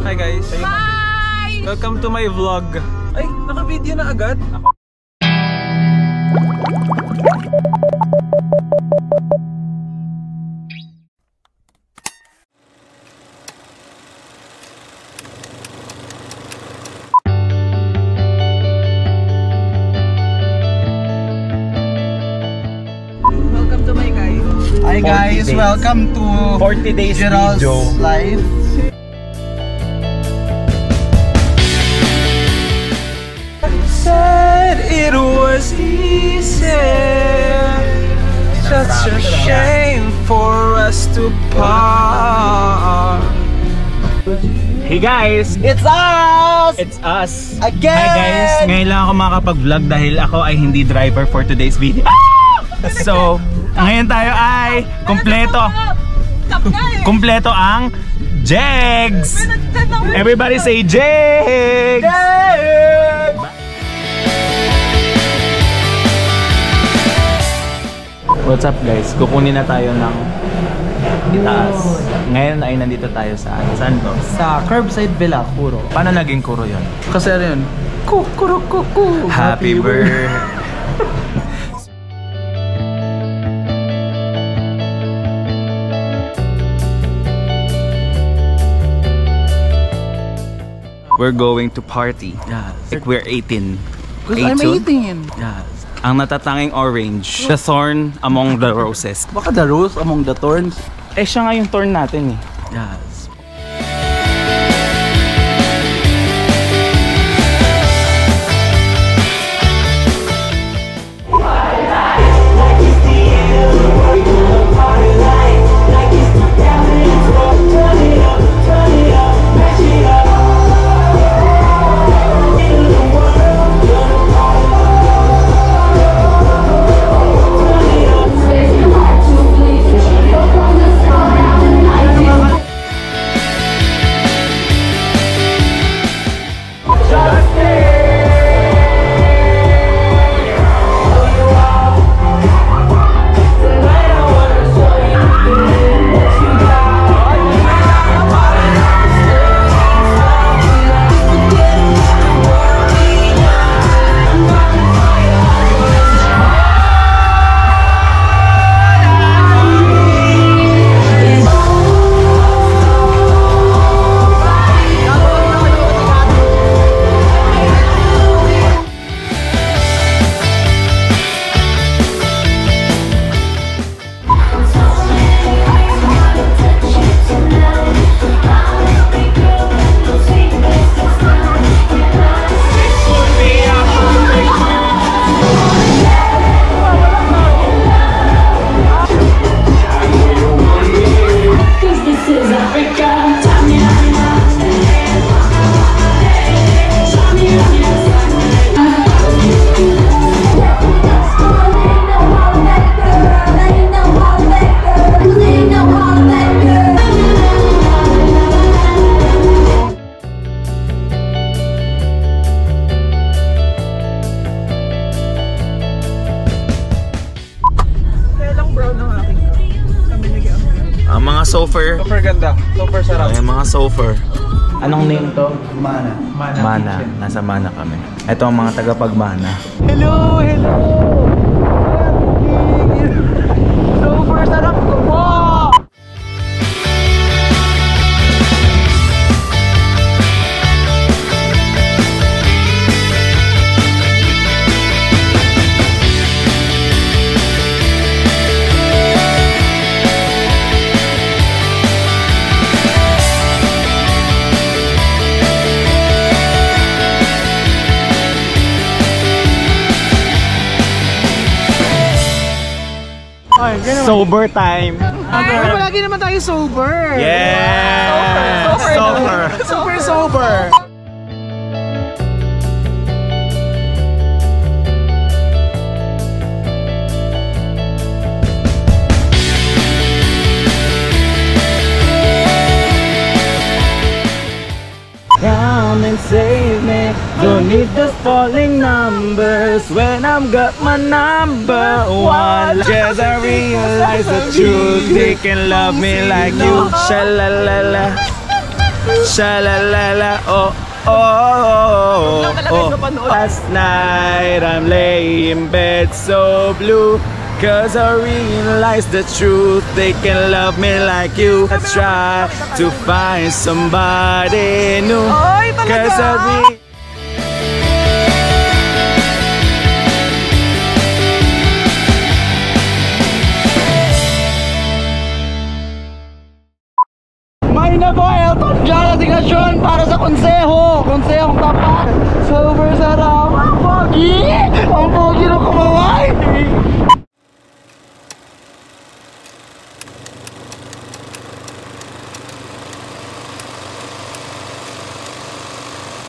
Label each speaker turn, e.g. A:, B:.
A: Hi guys.
B: Hi!
A: Welcome to my vlog. Ay, naka-video na agad.
B: Welcome to my guys.
C: Hi guys, welcome to
A: 40 days
C: Gerald's
A: video.
C: live.
A: Said it was easy. Such a shame for us to part.
D: Hey guys!
C: It's us!
D: It's us!
C: Again!
D: Hi guys! Ngayon lang ako makakapag-vlog dahil ako ay hindi driver for today's video. So, ngayon tayo ay kumpleto ang Jegs! Everybody say Jegs! What's up guys? Kukunin na tayo ng itaas. Ngayon ay nandito tayo sa saan to?
C: Sa Curbside Villa, Kuro.
D: Paano naging kuro yun?
C: Kasi ano yun? Kuro.
D: Happy birthday! We're going to party.
C: Yes.
D: Like we're 18.
C: Because I'm 18.
D: Yes. Ang natatanging orange, the thorn among the roses.
C: Baka the rose among the thorns.
D: Eh siya nga yung thorn natin eh.
C: Yes.
D: Ang mga sofer.
A: Super ganda. Super sarap.
D: Ay, mga sofer. Anong name to?
C: Mana.
D: Mana. Nasa Mana kami. Ito ang mga tagapagmana.
C: Hello! Super sarap ko po!
D: Sober time.
B: Pero lagi naman tayo sober.
D: Yeah! Sober.
B: Super sober.
D: Come and save me. Don't need the falling numbers when I've got my number one. Just I realize the truth. They can love me like you. Sha-la-la-la. Sha-la-la-la, oh, oh, oh. Last night I'm laying in bed so blue, 'cause I realize the truth, they can love me like you. I try to find somebody new,
B: Ay, talaga?
D: 'cause I